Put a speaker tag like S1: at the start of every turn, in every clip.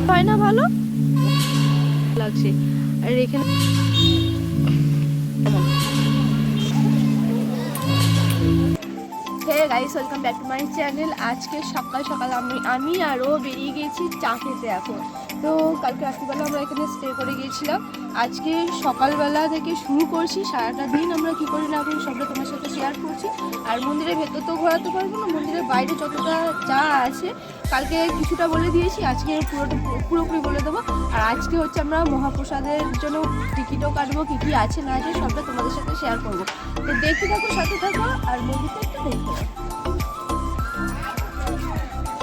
S1: হয় না ভালো লাগছে। আর এখানে hey guys, welcome back to my channel. আজকে সকাল সকাল আমি আরও বেরিয়ে গিয়েছি চা খেতে। এখন তো কালকে রাত্রিবেলা আমরা এখানে স্টে করে গিয়েছিলাম। আজকে সকালবেলা থেকে শুরু করছি, সারাটা দিন আমরা কী করি না করি সবটা তোমার সাথে শেয়ার করছি। আর মন্দিরের ভেতর তো ঘোরাতে পারবো না, মন্দিরের বাইরে যতটা যা আছে কালকে কিছুটা বলে দিয়েছি, আজকে পুরোপুরি বলে দেবো। আর আজকে হচ্ছে আমরা মহাপ্রসাদের জন্য টিকিটও কাটবো, কী কী আছে না আছে সবটা তোমাদের সাথে শেয়ার করবো। তো দেখতে থাকো, সাথে থাকো, আর মন্দিরটা একটু দেখতে থাকো।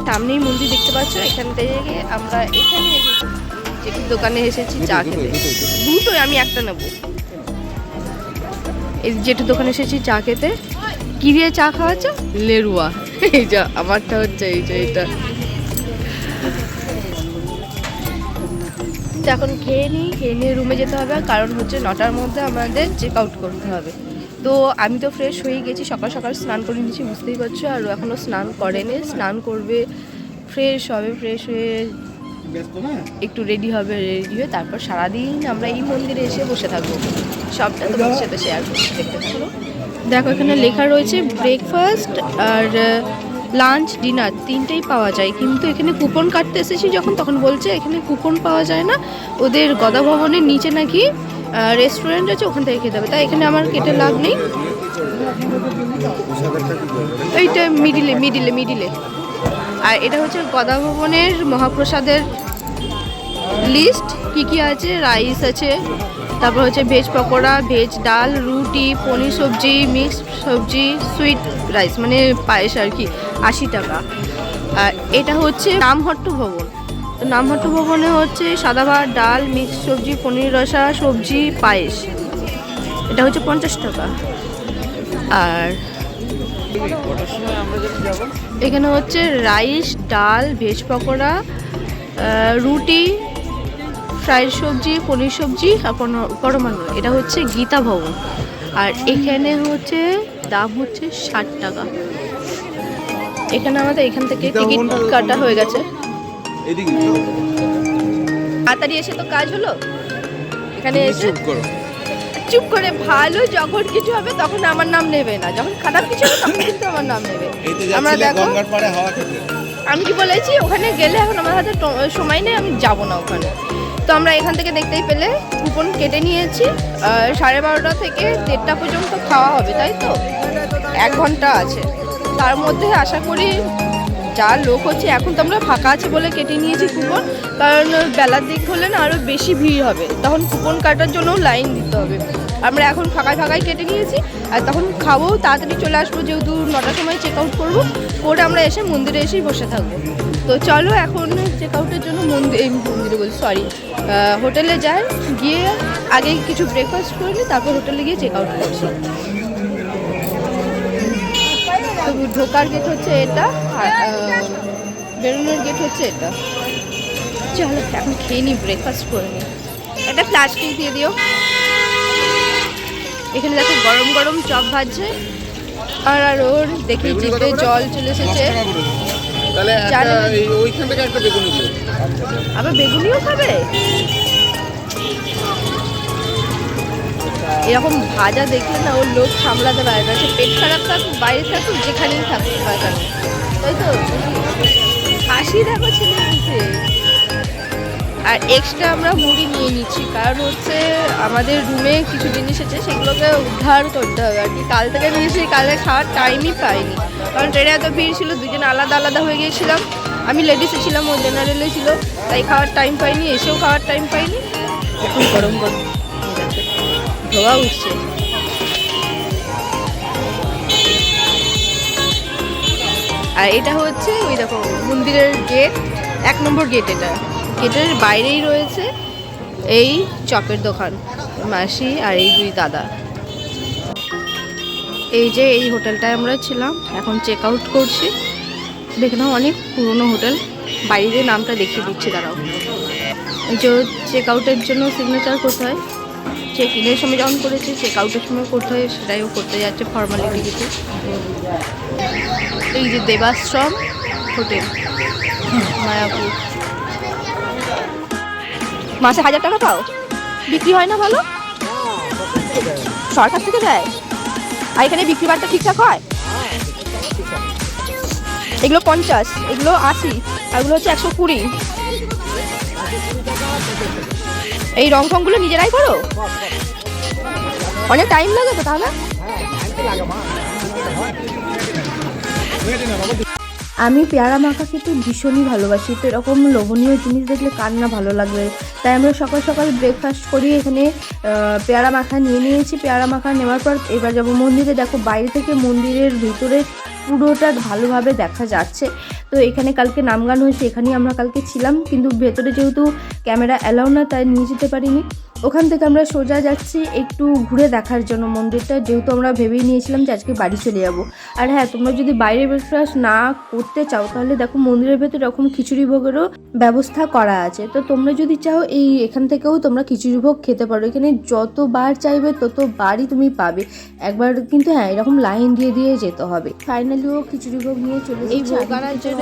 S1: সামনেই মন্দির দেখতে পাচ্ছ। এখান থেকে আমরা এখানে এসেছি, যেটি দোকানে এসেছি চা খেতে। দুটোই, আমি একটা নেবো। এই যেটি দোকানে এসেছি চা খেতে। কি দিয়ে চা খাওয়াচ্ছ? লেরুয়া। এই যা আমারটা হচ্ছে এই যে এটা। এখন খেয়ে নিয়ে রুমে যেতে হবে, কারণ হচ্ছে 9টার মধ্যে আমাদের চেক আউট করতে হবে। তো আমি তো ফ্রেশ হয়ে গেছি, সকাল সকাল স্নান করে নিয়েছি, বুঝতেই পারছো। আর এখনও স্নান করেনি, স্নান করবে, ফ্রেশ হবে, ফ্রেশ হয়ে একটু রেডি হয়ে তারপর সারাদিন আমরা এই মন্দিরে এসে বসে থাকবো। সবটা তোমাদের সাথে শেয়ার করছি, দেখতে থাকো। দেখো এখানে লেখা রয়েছে ব্রেকফাস্ট আর লাঞ্চ ডিনার তিনটেই পাওয়া যায়, কিন্তু এখানে কুপন কাটতে এসেছি যখন, তখন বলছে এখানে কুপন পাওয়া যায় না, ওদের গদা ভবনের নিচে নাকি রেস্টুরেন্ট আছে, ওখান থেকে খেতে হবে। তাই এখানে আমার কেটে লাভ নেই। এইটা মিডিলে। আর এটা হচ্ছে গদা ভবনের মহাপ্রসাদের লিস্ট, কি আছে। রাইস আছে, তারপর হচ্ছে ভেজ পকোড়া, ভেজ ডাল, রুটি, পনির সবজি, মিক্সড সবজি, সুইট রাইস মানে পায়েস আর কি, 80 টাকা। আর এটা হচ্ছে নামহট্ট ভবন। তো নামহট্ট ভবনে হচ্ছে সাদা ভাত, ডাল, মিক্সড সবজি, পনির রসা, সবজি, পায়েস, এটা হচ্ছে 50 টাকা। আর এখানে হচ্ছে রাইস, ডাল, ভেজ পকোড়া, রুটি, ফ্রাইড সবজি, পনির সবজি, পরমান্ন, এটা হচ্ছে গীতা ভবন। আর এখানে হচ্ছে দাম হচ্ছে 60 টাকা। এখানে আমাদের এখান থেকে টিকিট কাটা হয়ে গেছে। তাড়াতাড়ি এসে তো কাজ হলো। এখানে এসে চুপ করে ভালো, যখন কিছু হবে তখন আমার নাম নেবে না, যখন খারাপ কিছু হবে তখন কিন্তু আমার নাম নেবে। আমরা দেখো আমি কি বলেছি, ওখানে গেলে এখন আমার হাতে সময় নেই, আমি যাব না ওখানে। তো আমরা এখান থেকে দেখতেই পেলে কুপন কেটে নিয়েছি। 12:30 থেকে 1:30 পর্যন্ত খাওয়া হবে, তাই তো 1 ঘন্টা আছে। তার মধ্যে আশা করি যা লোক হচ্ছে, এখন তো আমরা ফাঁকা আছে বলে কেটে নিয়েছি কুপন, কারণ বেলার দিক হলে না আরও বেশি ভিড় হবে, তখন কুপন কাটার জন্যও লাইন দিতে হবে। আমরা এখন ফাঁকায় কেটে নিয়েছি, আর তখন খাবো, তাড়াতাড়ি চলে আসবো, যেহেতু 9টার সময় চেক আউট করবো, করে আমরা এসে মন্দিরে এসেই বসে থাকবো। তো চলো এখন চেক আউটের জন্য মন্দিরে বলছি, সরি, হোটেলে যাই, গিয়ে আগে কিছু ব্রেকফাস্ট করে নিই, তারপর হোটেলে গিয়ে চেক আউট করছি। তো ঢোকার গেট হচ্ছে এটা, আর বেরোনোর গেট হচ্ছে এটা। চলো এখন খেয়ে নিই, ব্রেকফাস্ট করে নিই। একটা প্লাস্টিক দিয়ে দিও। এখানে দেখো গরম গরম চপ ভাজছে, আর ওর দেখি জিভে জল চলে এসেছে। আবার বেগুনিও খাবে? এরকম ভাজা দেখলে না ওর লোক সামলাতে পারে না, সে পেট খারাপ থাকুক, বাইরে থাকুক, যেখানেই থাকুক ভাজা, তাই তো? হাসি দেখো ছেলে মুখে। আর এক্সট্রা আমরা মুড়ি নিয়ে নিচ্ছি, কারণ হচ্ছে আমাদের রুমে কিছু জিনিস আছে, সেগুলোকে উদ্ধার করতে হবে আর কি। কাল থেকে নিয়েছি, কালে খাওয়ার টাইমই পাইনি, কারণ ট্রেনে এত ভিড় ছিল, দুজন আলাদা হয়ে গিয়েছিলাম। আমি লেডিসে ছিলাম, ও জেনারেলে ছিল, তাই খাওয়ার টাইম পাইনি, এসেও খাওয়ার টাইম পাইনি। এখন গরম ধোয়া উঠছে। আর এটা হচ্ছে ওই দেখো মন্দিরের গেট, 1 নম্বর গেট। এটা গেটের বাইরেই রয়েছে এই চপের দোকান, মাসি আর এই 2 দাদা। এই যে এই হোটেলটায় আমরা ছিলাম, এখন চেক আউট করছি। দেখে নাও অনেক পুরনো হোটেল, বাইরে নামটা দেখিয়ে দিচ্ছি, দাঁড়াও। এই যে চেক আউটের জন্য সিগনেচার করতে হয়, চেক ইনের সময় যখন করেছি, চেক আউটের সময় করতে হয়, সেটাইও করতে যাচ্ছে ফর্মালিটি কিছু। এই যে দেবাশ্রম হোটেল, মায়াপুর। মাসে 1000 টাকা পাও? বিক্রি হয় না ভালো? সরকার থেকে দেয়? আর এখানে বিক্রি বাট্টা ঠিকঠাক হয়? এগুলো 50, এগুলো 80, আর এগুলো হচ্ছে 120। এই রং ফংগুলো নিজেরাই করো? অনেক টাইম লাগে তো তাহলে? আমি পেয়ারা মাখা খেতে ভীষণই ভালোবাসি, তো এরকম লোভনীয় জিনিস দেখলে কার না ভালো লাগবে। তাই আমরা সকাল সকাল ব্রেকফাস্ট করি, এখানে পেয়ারা মাখা নিয়ে নিয়েছি। পেয়ারা মাখা নেওয়ার পর এবার যাবো মন্দিরে। দেখো বাইরে থেকে মন্দিরের ভিতরে পুরোটা ভালোভাবে দেখা যাচ্ছে। তো এখানে কালকে নামগান হয়েছে, এখানেই আমরা কালকে ছিলাম, কিন্তু ভেতরে যেহেতু ক্যামেরা অ্যালাউ না তাই নিয়ে যেতে পারিনি। ওখান থেকে আমরা সোজা যাচ্ছি একটু ঘুরে দেখার জন্য মন্দিরটা, যেহেতু আমরা ভেবেই নিয়েছিলাম যে আজকে বাড়ি চলে যাব। আর হ্যাঁ, তোমরা যদি বাইরে ব্রেকফাস্ট না করতে চাও তাহলে দেখো মন্দিরের ভেতরে এরকম খিচুড়ি ভোগেরও ব্যবস্থা করা আছে। তো তোমরা যদি চাও এখান থেকেও তোমরা খিচুড়ি ভোগ খেতে পারো। এখানে যতবার চাইবে ততবারই তুমি পাবে। একবার কিন্তু হ্যাঁ, এরকম লাইন দিয়ে দিয়ে যেতে হবে। ফাইনালিও খিচুড়ি ভোগ নিয়ে চলে এই ভোগ আনার জন্য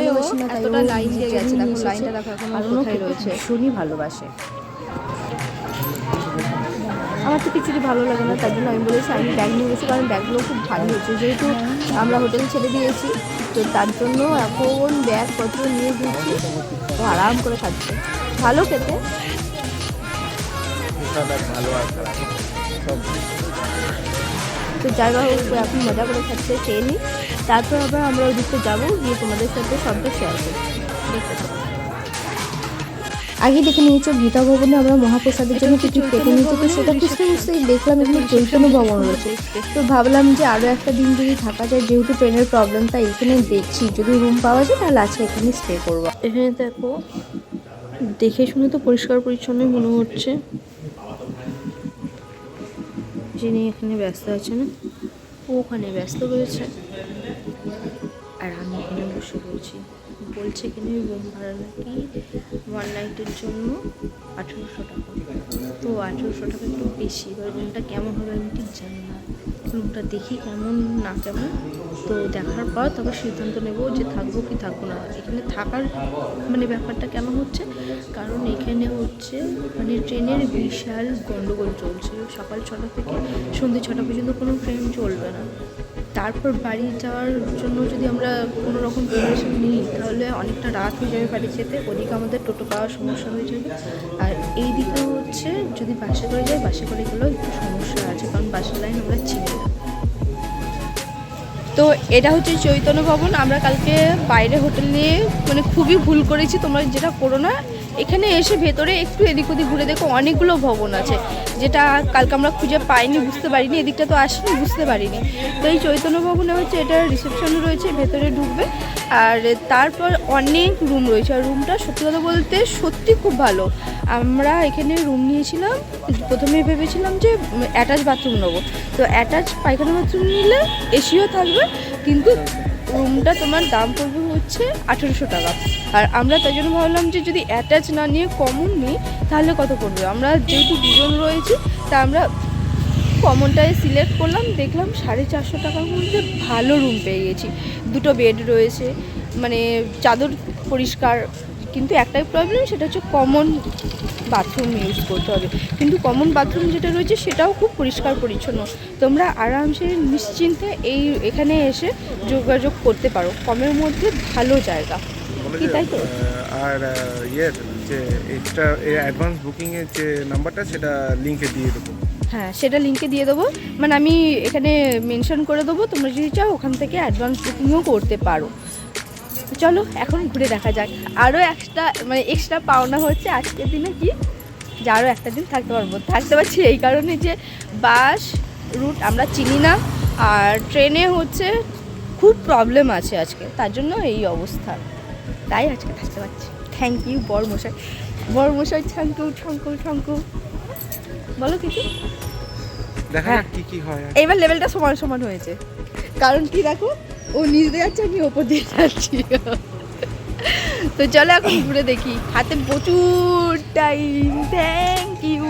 S1: এতটা লাইন দিয়ে গেছে। দেখো লাইনটা দেখো এখন কোথায় রয়েছে। ভীষণই ভালোবাসে। আমার তো খিচুড়ি ভালো লাগে না, তার জন্য আমি বলেছি আমি ব্যাগ নিয়ে গেছি, কারণ ব্যাগগুলো খুব ভালো হয়েছে। যেহেতু আমরা হোটেল ছেড়ে দিয়েছি তো তার জন্য এখন ব্যাগপত্র নিয়ে দিয়েছি, তো আরাম করে খাচ্ছে। ভালো খেতে, তো জায়গা হোক এখন মজা করে খাচ্ছে, খেয়ে নিই। তারপর আবার আমরা ওই দিকটা যাবো, গিয়ে তোমাদের সাথে সবটা শেয়ার করবো। দেখতে থাকো। আগে দেখে নিয়েছো গীতা ভবনে আমরা মহাপ্রসাদের জন্য টিকিট কেটে নিয়েছি, তো সেটা খুঁজতে খুঁজতেই দেখলাম এখানে চৈতন্য ভবন রয়েছে। তো ভাবলাম যে আরও একটা দিন যদি থাকা যায়, যেহেতু ট্রেনের প্রবলেম, তাই এখানে দেখছি যদি রুম পাওয়া যায় তাহলে আজকে এখানে স্টে করবো। এখানে দেখো দেখে শুনে তো পরিষ্কার পরিচ্ছন্নই মনে হচ্ছে। যিনি এখানে ব্যস্ত আছেন ও ওখানে ব্যস্ত রয়েছে, আর আমি এখানে বসে রয়েছি। বলছে এখানে রুম ভাড়া নাকি 1 নাইটের জন্য 1800 টাকা। তো 1800 টাকা একটু বেশি, এবার রুমটা কেমন হবে আমি ঠিক জানি না। রুমটা দেখি কেমন না কেমন, তো দেখার পর তবে সিদ্ধান্ত নেব যে থাকবো কি থাকবো না। এখানে থাকার মানে ব্যাপারটা কেমন হচ্ছে, কারণ এখানে হচ্ছে মানে ট্রেনের বিশাল গন্ডগোল চলছে। সকাল 6টা থেকে সন্ধ্যে 6টা পর্যন্ত কোনো ট্রেন চলবে না। তারপর বাড়ি যাওয়ার জন্য যদি আমরা কোনো রকম প্রিপারেশন নিই তাহলে অনেকটা রাত হয়ে যাবে বাড়ি যেতে, ওদিকে আমাদের টোটো পাওয়ার সমস্যা হয়ে যাবে। আর এই দিকে হচ্ছে যদি বাসে করে যাই, বাসে করে গেলেও একটু সমস্যা আছে, কারণ বাসের লাইন আমরা চিনি না। তো এটা হচ্ছে চৈতন্য ভবন। আমরা কালকে বাইরে হোটেল নিয়ে মানে খুবই ভুল করেছি, তোমরা যেটা করো না। এখানে এসে ভেতরে একটু এদিক ওদিক ঘুরে দেখো, অনেকগুলো ভবন আছে, যেটা কালকে আমরা খুঁজে পাইনি, বুঝতে পারিনি, এদিকটা তো আসিনি, বুঝতে পারিনি। তো এই চৈতন্য ভবনে হচ্ছে এটা রিসেপশন রয়েছে, ভেতরে ঢুকবে। আর তারপর অনেক রুম রয়েছে, আর রুমটা সত্যি কথা বলতে সত্যি খুব ভালো। আমরা এখানে রুম নিয়েছিলাম, প্রথমে ভেবেছিলাম যে অ্যাটাচ বাথরুম নেবো, তো অ্যাটাচ পায়খানা বাথরুম নিলে এসিও থাকবে, কিন্তু রুমটা তোমার দাম পড়বে হচ্ছে 1800 টাকা। আর আমরা তাই জন্য ভাবলাম যে যদি অ্যাটাচ না নিয়ে কমন নিই তাহলে কত পড়বে। আমরা যেহেতু দুজন রয়েছি তা আমরা কমনটাই সিলেক্ট করলাম, দেখলাম 450 টাকার মধ্যে ভালো রুম পেয়ে গেছি। 2টো বেড রয়েছে, মানে চাদর পরিষ্কার, কিন্তু একটাই প্রবলেম, সেটা হচ্ছে কমন বাথরুম ইউজ করতে হবে। কিন্তু কমন বাথরুম যেটা রয়েছে সেটাও খুব পরিষ্কার পরিচ্ছন্ন। তোমরা আরামসে নিশ্চিন্তে এখানে এসে যোগাযোগ করতে পারো, কমের মধ্যে ভালো জায়গা কি, তাই তো?
S2: আর যে এক্সট্রা অ্যাডভান্স বুকিংয়ের যে নাম্বারটা সেটা লিঙ্কে দিয়ে দেবো।
S1: হ্যাঁ, সেটা লিঙ্কে দিয়ে দেবো, মানে আমি এখানে মেনশন করে দেবো, তোমরা যদি চাও ওখান থেকে অ্যাডভান্স বুকিংও করতে পারো। চলো এখন ঘুরে দেখা যাক। আরও এক্সট্রা পাওনা হচ্ছে আজকের দিনে কি, যে আরও একটা দিন থাকতে পারছি এই কারণে যে বাস রুট আমরা চিনি না, আর ট্রেনে হচ্ছে খুব প্রবলেম আছে আজকে, তার জন্য এই অবস্থা, তাই আজকে থাকতে পারছি। থ্যাংক ইউ বড়মশাই ঠাঙ্কু বলো কিছু।
S2: দেখা যাক কি হয়।
S1: এবার লেভেলটা সমান হয়েছে, কারণ কি দেখো ও নিচ দিয়ে যাচ্ছে, আমি ওপর দিয়ে যাচ্ছি। তো চলো এখন ঘুরে দেখি, হাতে প্রচুর টাইম। থ্যাংক ইউ,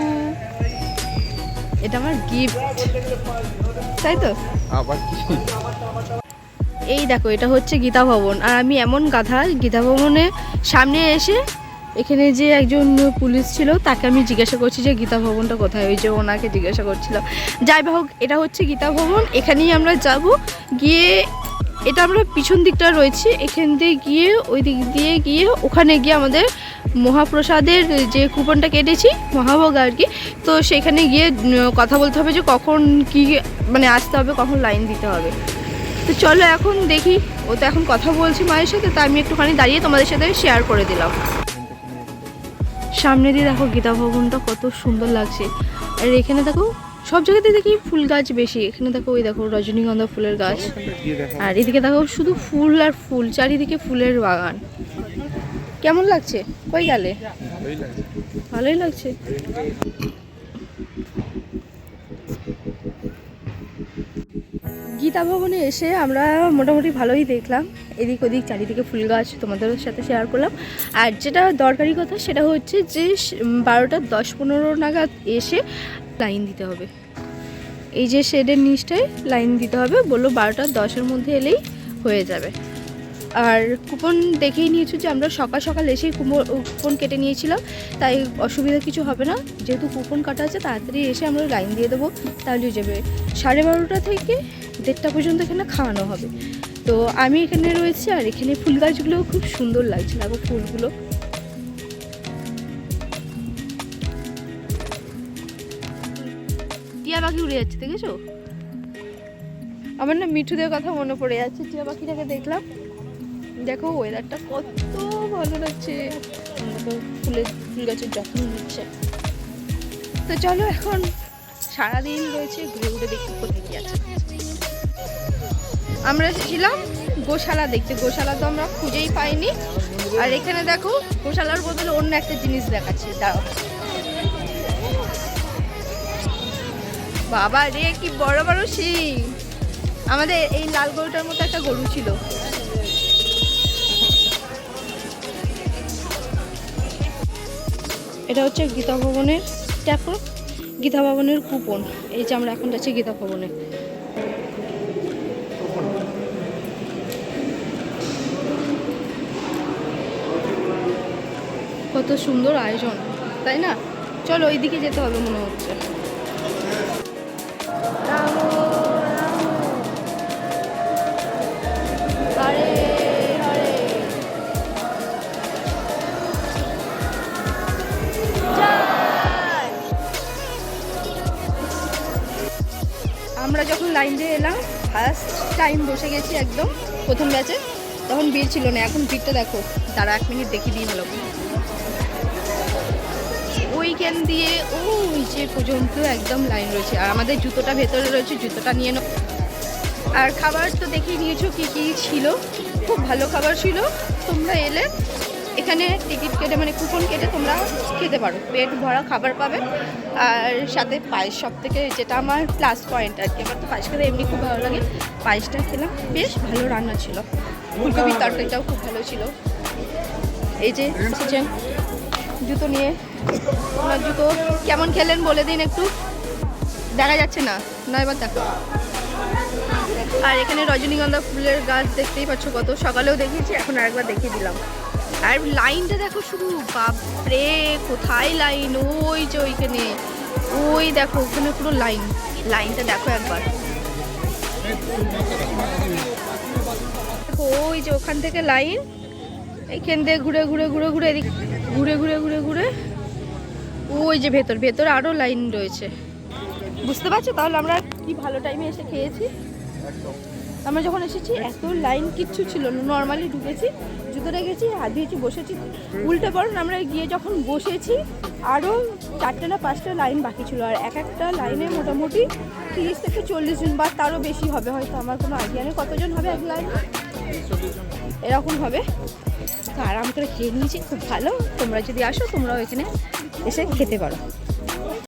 S1: এটা আমার গিফট, তাই তো?
S2: আবার কি?
S1: এই দেখো এটা হচ্ছে গীতা ভবন, আর আমি এমন গাধা গীতা ভবনের সামনে এসে এখানে যে একজন পুলিশ ছিল তাকে আমি জিজ্ঞাসা করছি যে গীতা ভবনটা কোথায়, ওই যে ওনাকে জিজ্ঞাসা করছিলাম। যাই হোক, এটা হচ্ছে গীতা ভবন, এখানেই আমরা যাব। গিয়ে এটা আমরা পিছন দিকটা রয়েছে, এখান দিয়ে গিয়ে ওই দিক দিয়ে গিয়ে ওখানে গিয়ে আমাদের মহাপ্রসাদের যে কুপনটা কেটেছি, মহাভোগ আর কি, তো সেখানে গিয়ে কথা বলতে হবে যে কখন কি মানে আসতে হবে, কখন লাইন দিতে হবে। তো চলো এখন দেখি, ও তো এখন কথা বলছি মায়ের সাথে, তা আমি একটুখানি দাঁড়িয়ে তোমাদের সাথে শেয়ার করে দিলাম। সামনে দিয়ে দেখো গীতা ভবনটা কত সুন্দর লাগছে। আর এখানে দেখো সব জায়গাতে দেখি ফুল গাছ বেশি, এখানে দেখো ওই দেখো রজনীগন্ধা ফুলের গাছ, আর এদিকে দেখো শুধু ফুল আর ফুল, চারিদিকে ফুলের বাগান। কেমন লাগছে? কই গেলে? ভালোই লাগছে। গীতা ভবনে এসে আমরা মোটামুটি ভালোই দেখলাম, এদিক ওদিক চারিদিকে ফুল গাছ তোমাদের সাথে শেয়ার করলাম। আর যেটা দরকারি কথা সেটা হচ্ছে যে 12টা 10-15 নাগাদ এসে লাইন দিতে হবে। এই যে শেডের নিচটায় লাইন দিতে হবে, বললো 12টা 10-এর মধ্যে এলেই হয়ে যাবে। আর কুপন দেখেই নিয়েছি যে আমরা সকাল সকাল এসেই কুপন কেটে নিয়েছিলাম, তাই অসুবিধা কিছু হবে না। যেহেতু কুপন কাটা আছে তাড়াতাড়ি এসে আমরা লাইন দিয়ে দেবো, তাহলে যাবে। 12:30 থেকে 1:30 পর্যন্ত এখানে খাওয়ানো হবে। তো আমি এখানে রয়েছি, আর এখানে ফুল গাছগুলোও খুব সুন্দর লাগছে, দেখো ফুলগুলো। টিয়া পাখি উড়ে যাচ্ছে, দেখেছো? আমার না মিঠুদের কথা মনে পড়ে যাচ্ছে, টিয়া পাখিটাকে দেখলাম। দেখো ওয়েদারটা কত ভালো লাগছে, ফুল গাছের যত্ন নিচ্ছে। তো চলো এখন সারাদিন রয়েছে, ঘুরে ঘুরে দেখি কোথায় কি আছে। আমরা এসেছিলাম গোশালা দেখতে, গোশালা তো আমরা খুঁজেই পাইনি। আর এখানে দেখো গোশালার বদলে অন্য একটা জিনিস দেখাচ্ছে, দাঁড়াও। বাবা রে, কি বড় বড় শিং! আমাদের এই লাল গরুটার মতো একটা গরু ছিল। এটা হচ্ছে গীতা ভবনের ট্যাপো, গীতা ভবনের কুপন। এই যে আমরা এখন যাচ্ছি গীতা ভবনে। কত সুন্দর আয়োজন, তাই না? চলো ওইদিকে যেতে হবে মনে হচ্ছে। আমরা যখন লাইন দিয়ে এলাম, ফার্স্ট টাইম বসে গেছি একদম প্রথম ব্যাচে, তখন ভিড় ছিল না। এখন ভিড়টা দেখো, তারা 1 মিনিট দেখিয়ে দিই ভালো। ওইখান দিয়ে ওই যে পর্যন্ত একদম লাইন রয়েছে, আর আমাদের জুতোটা ভেতরে রয়েছে, জুতোটা নিয়ে নাও। আর খাবার তো দেখেই নিয়েছো কি কি ছিল, খুব ভালো খাবার ছিল। তোমরা এলে এখানে টিকিট কেটে মানে কুপন কেটে তোমরা খেতে পারো, পেট ভরা খাবার পাবে। আর সাথে পায়েস, সব থেকে যেটা আমার প্লাস পয়েন্ট আর কি, আমার তো পায়েস খেতে এমনি খুব ভালো লাগে। পায়েসটা খেলাম, বেশ ভালো রান্না ছিল। ফুলকপির তরকারিটাও খুব ভালো ছিল। এই যে এসেছেন জুতো নিয়ে, ওনার জুতো কেমন খেলেন বলে দিন একটু। দেখা যাচ্ছে না, না এবার দেখো। আর এখানে রজনীগন্ধা ফুলের গাছ দেখতেই পাচ্ছ কত, সকালেও দেখিয়েছি, এখন আরেকবার দেখিয়ে দিলাম। আর লাইনটা দেখো শুধু, বাপরে কোথায় লাইন! ওই যে ওইখানে, ওই দেখো ওখানে পুরো লাইন, লাইনটা দেখো একবার। ওই যে ওখান থেকে লাইন, এইখান থেকে ঘুরে ঘুরে ঘুরে ঘুরে এদিক ঘুরে ঘুরে ঘুরে ঘুরে ওই যে ভেতরে আরও লাইন রয়েছে। বুঝতে পারছো তাহলে আমরা কি ভালো টাইমে এসে খেয়েছি। আমরা যখন এসেছি এত লাইন কিচ্ছু ছিল না, নর্মালি ঢুকেছি, জুতো রেখেছি, হাত ধুয়েছি, বসেছি। উল্টে পড়ুন আমরা গিয়ে যখন বসেছি আরও 4টা না 5টা লাইন বাকি ছিল। আর এক একটা লাইনে মোটামুটি 30 থেকে 40 জন বা তারও বেশি হবে হয়তো, আমার কোনো আইডিয়া নেই কতজন হবে এক লাইন, এরকম হবে। তো আরাম করে খেয়ে নিয়েছি, খুব ভালো। তোমরা যদি আসো তোমরাও এখানে এসে খেতে পারো।